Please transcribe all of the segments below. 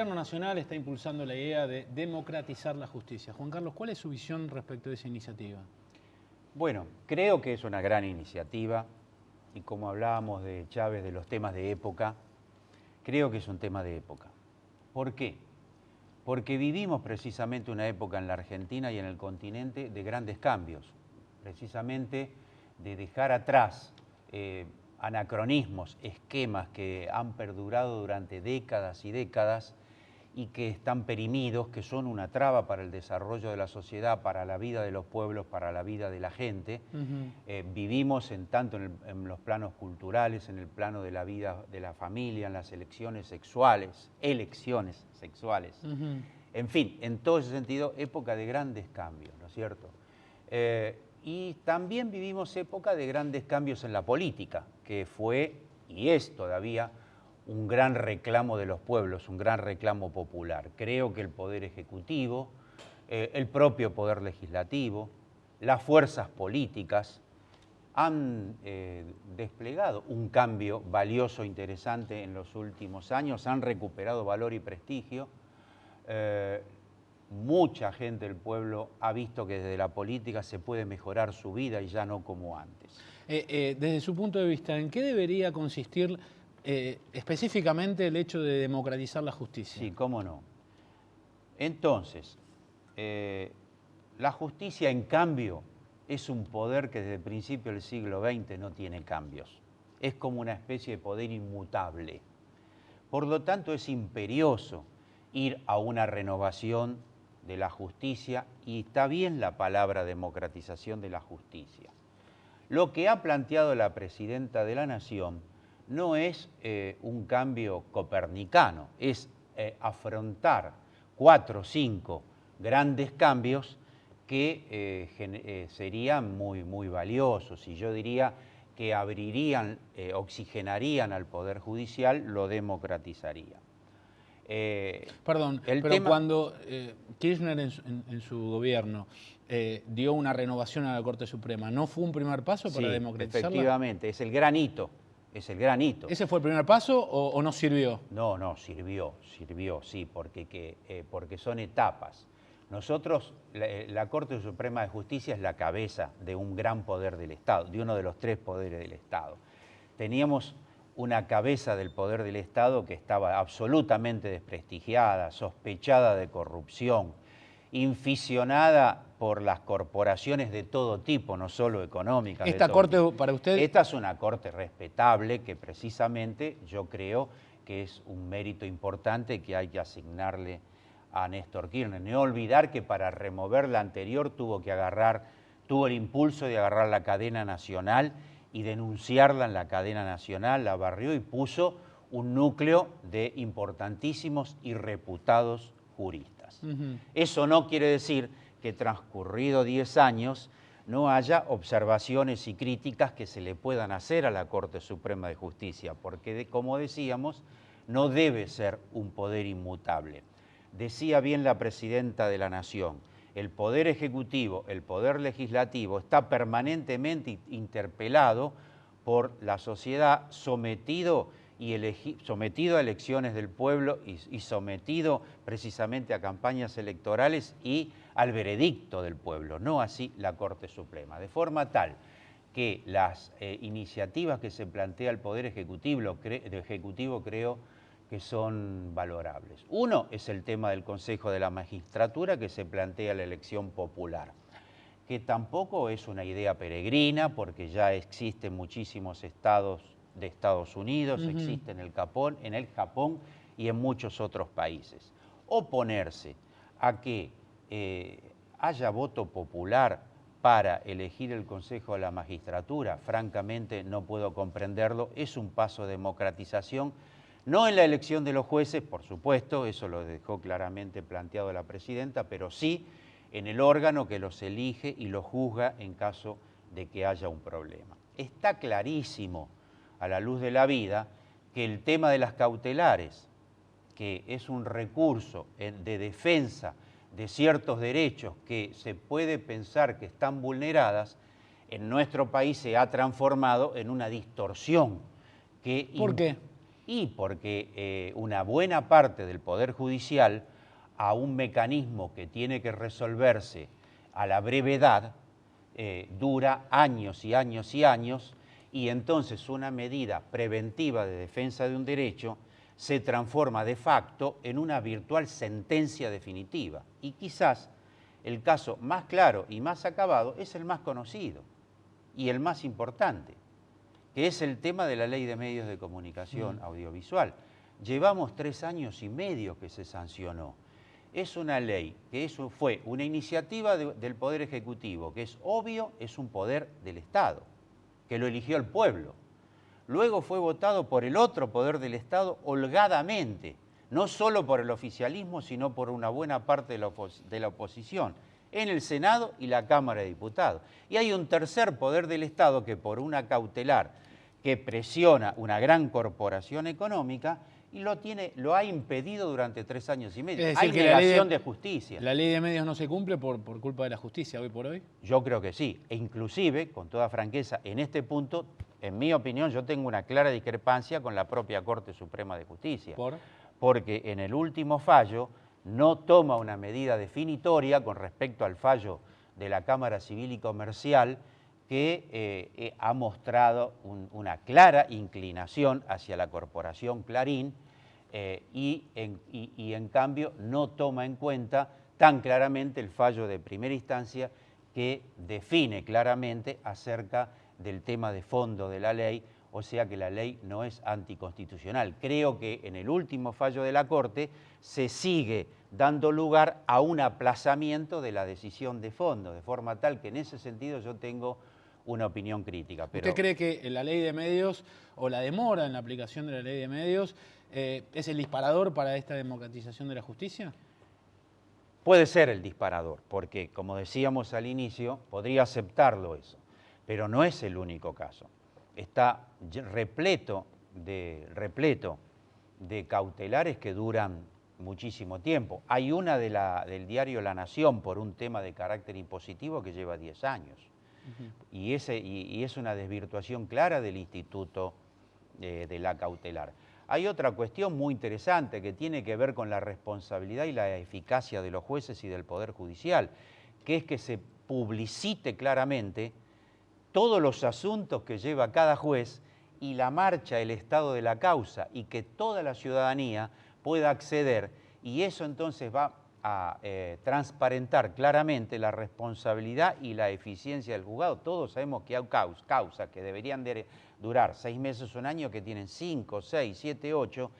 gobierno nacional está impulsando la idea de democratizar la justicia. Juan Carlos, ¿cuál es su visión respecto de esa iniciativa? Bueno, creo que es una gran iniciativa y como hablábamos de Chávez, de los temas de época, creo que es un tema de época. ¿Por qué? Porque vivimos precisamente una época en la Argentina y en el continente de grandes cambios, precisamente de dejar atrás anacronismos, esquemas que han perdurado durante décadas y décadas y que están perimidos, que son una traba para el desarrollo de la sociedad, para la vida de los pueblos, para la vida de la gente. Vivimos tanto en los planos culturales, en el plano de la vida de la familia, en las elecciones sexuales, en fin, en todo ese sentido, época de grandes cambios, ¿no es cierto? Y también vivimos época de grandes cambios en la política, que fue, y es todavía, un gran reclamo de los pueblos, un gran reclamo popular. Creo que el Poder Ejecutivo, el propio Poder Legislativo, las fuerzas políticas han desplegado un cambio valioso, interesante en los últimos años, han recuperado valor y prestigio. Mucha gente del pueblo ha visto que desde la política se puede mejorar su vida y ya no como antes. Desde su punto de vista, ¿en qué debería consistir específicamente el hecho de democratizar la justicia? Sí, cómo no. Entonces, la justicia, en cambio, es un poder que desde el principio del siglo XX no tiene cambios. Es como una especie de poder inmutable. Por lo tanto, es imperioso ir a una renovación de la justicia, y está bien la palabra democratización de la justicia. Lo que ha planteado la presidenta de la Nación no es un cambio copernicano, es afrontar 4 o 5 grandes cambios que serían muy valiosos, y yo diría que abrirían, oxigenarían al Poder Judicial, lo democratizarían. Perdón, pero cuando Kirchner en su gobierno dio una renovación a la Corte Suprema, ¿no fue un primer paso para democratizarla? Efectivamente, es el gran hito. Es el gran hito. ¿Ese fue el primer paso o no sirvió? No, sirvió, sí, porque son etapas. Nosotros, la Corte Suprema de Justicia es la cabeza de un gran poder del Estado, de uno de los 3 poderes del Estado. Teníamos una cabeza del poder del Estado que estaba absolutamente desprestigiada, sospechada de corrupción, inficionada por las corporaciones de todo tipo, no solo económicas. ¿Esta corte para usted? Esta es una corte respetable que precisamente yo creo que es un mérito importante que hay que asignarle a Néstor Kirchner. No olvidar que para remover la anterior tuvo el impulso de agarrar la cadena nacional y denunciarla en la cadena nacional, la barrió y puso un núcleo de importantísimos y reputados juristas. Eso no quiere decir que transcurrido 10 años no haya observaciones y críticas que se le puedan hacer a la Corte Suprema de Justicia, porque, como decíamos, no debe ser un poder inmutable. Decía bien la presidenta de la Nación, el Poder Ejecutivo, el Poder Legislativo está permanentemente interpelado por la sociedad, sometido a elecciones del pueblo y sometido precisamente a campañas electorales y al veredicto del pueblo, no así la Corte Suprema. De forma tal que las iniciativas que se plantea el Poder Ejecutivo creo que son valorables. Uno es el tema del Consejo de la Magistratura, que se plantea la elección popular, que tampoco es una idea peregrina, porque ya existen muchísimos estados de Estados Unidos, existe en el Japón y en muchos otros países. Oponerse a que haya voto popular para elegir el Consejo de la Magistratura, francamente no puedo comprenderlo, es un paso de democratización. No en la elección de los jueces, por supuesto, eso lo dejó claramente planteado la presidenta, pero sí en el órgano que los elige y los juzga en caso de que haya un problema. Está clarísimo, a la luz de la vida, que el tema de las cautelares, que es un recurso de defensa de ciertos derechos que se puede pensar que están vulneradas, en nuestro país se ha transformado en una distorsión. ¿Por qué? y porque una buena parte del Poder Judicial, a un mecanismo que tiene que resolverse a la brevedad, dura años y años y años, y entonces una medida preventiva de defensa de un derecho se transforma de facto en una virtual sentencia definitiva. Y quizás el caso más claro y más acabado es el más conocido y el más importante, que es el tema de la Ley de Medios de Comunicación Audiovisual. Llevamos 3 años y medio que se sancionó. Es una ley que fue una iniciativa del Poder Ejecutivo, que es obvio, es un poder del Estado, que lo eligió el pueblo. Luego fue votado por el otro poder del Estado holgadamente, no solo por el oficialismo, sino por una buena parte de la oposición, en el Senado y la Cámara de Diputados. Y hay un tercer poder del Estado que por una cautelar que presiona una gran corporación económica y lo ha impedido durante 3 años y medio. Hay negación de justicia. ¿La ley de medios no se cumple por culpa de la justicia hoy por hoy? Yo creo que sí, e inclusive, con toda franqueza, en este punto, en mi opinión, yo tengo una clara discrepancia con la propia Corte Suprema de Justicia. ¿Por? Porque en el último fallo no toma una medida definitoria con respecto al fallo de la Cámara Civil y Comercial que ha mostrado una clara inclinación hacia la Corporación Clarín y en cambio no toma en cuenta tan claramente el fallo de primera instancia que define claramente acerca del tema de fondo de la ley, o sea que la ley no es anticonstitucional. Creo que en el último fallo de la Corte se sigue dando lugar a un aplazamiento de la decisión de fondo, de forma tal que en ese sentido yo tengo una opinión crítica. Pero ¿usted cree que la ley de medios o la demora en la aplicación de la ley de medios es el disparador para esta democratización de la justicia? Puede ser el disparador, porque como decíamos al inicio, podría aceptarlo eso, pero no es el único caso. Está repleto de cautelares que duran muchísimo tiempo. Hay una del diario La Nación por un tema de carácter impositivo que lleva 10 años. Y es una desvirtuación clara del instituto de la cautelar. Hay otra cuestión muy interesante que tiene que ver con la responsabilidad y la eficacia de los jueces y del Poder Judicial, que es que se publicite claramente todos los asuntos que lleva cada juez y la marcha, el estado de la causa, y que toda la ciudadanía pueda acceder, y eso entonces va a transparentar claramente la responsabilidad y la eficiencia del juzgado. Todos sabemos que hay causas que deberían durar 6 meses, un año, que tienen 5, 6, 7, 8,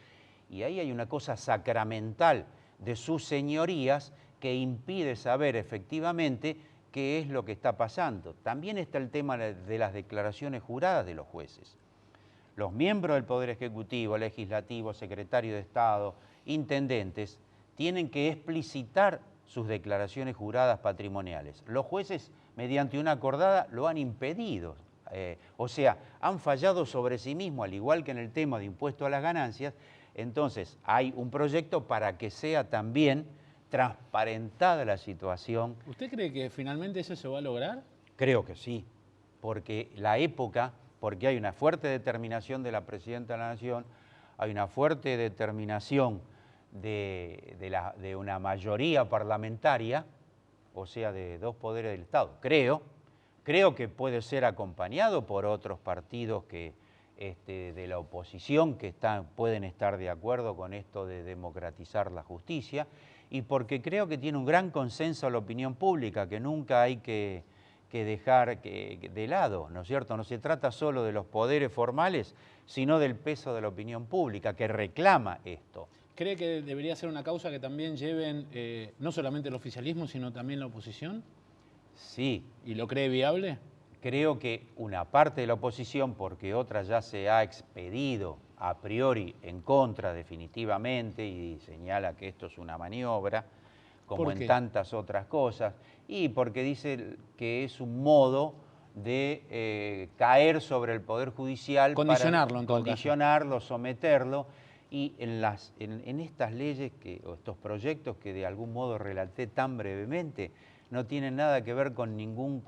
y ahí hay una cosa sacramental de sus señorías que impide saber efectivamente qué es lo que está pasando. También está el tema de las declaraciones juradas de los jueces. Los miembros del Poder Ejecutivo, Legislativo, Secretario de Estado, intendentes, tienen que explicitar sus declaraciones juradas patrimoniales. Los jueces, mediante una acordada, lo han impedido. O sea, han fallado sobre sí mismos, al igual que en el tema de impuesto a las ganancias. Entonces, hay un proyecto para que sea también transparentada la situación. ¿Usted cree que finalmente eso se va a lograr? Creo que sí, porque porque hay una fuerte determinación de la Presidenta de la Nación, hay una fuerte determinación de una mayoría parlamentaria, o sea, de 2 poderes del Estado. Creo que puede ser acompañado por otros partidos de la oposición que pueden estar de acuerdo con esto de democratizar la justicia, y porque creo que tiene un gran consenso a la opinión pública, que nunca hay que dejar de lado, ¿no es cierto? No se trata solo de los poderes formales, sino del peso de la opinión pública, que reclama esto. ¿Cree que debería ser una causa que también lleven no solamente el oficialismo, sino también la oposición? Sí. ¿Y lo cree viable? Creo que una parte de la oposición, porque otra ya se ha expedido a priori en contra definitivamente y señala que esto es una maniobra, como en tantas otras cosas, y porque dice que es un modo de caer sobre el Poder Judicial, condicionarlo, someterlo, y en estas leyes o estos proyectos que de algún modo relaté tan brevemente, no tienen nada que ver con ningún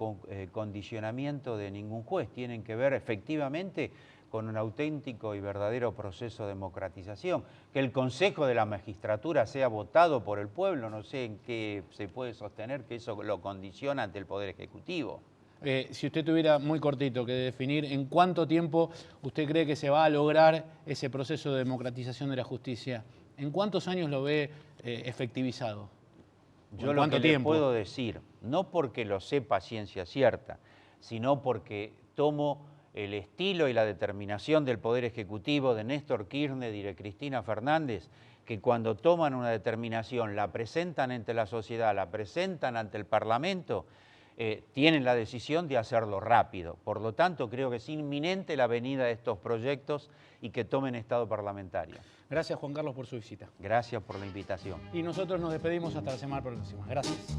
condicionamiento de ningún juez, tienen que ver efectivamente con un auténtico y verdadero proceso de democratización. Que el Consejo de la Magistratura sea votado por el pueblo, no sé en qué se puede sostener que eso lo condiciona ante el Poder Ejecutivo. Si usted tuviera muy cortito que definir, ¿en cuánto tiempo usted cree que se va a lograr ese proceso de democratización de la justicia? ¿En cuántos años lo ve efectivizado? Yo lo que le puedo decir, no porque lo sepa a ciencia cierta, sino porque tomo el estilo y la determinación del Poder Ejecutivo de Néstor Kirchner y de Cristina Fernández, que cuando toman una determinación, la presentan ante la sociedad, la presentan ante el Parlamento, tienen la decisión de hacerlo rápido. Por lo tanto, creo que es inminente la venida de estos proyectos y que tomen estado parlamentario. Gracias, Juan Carlos, por su visita. Gracias por la invitación. Y nosotros nos despedimos hasta la semana próxima. Gracias.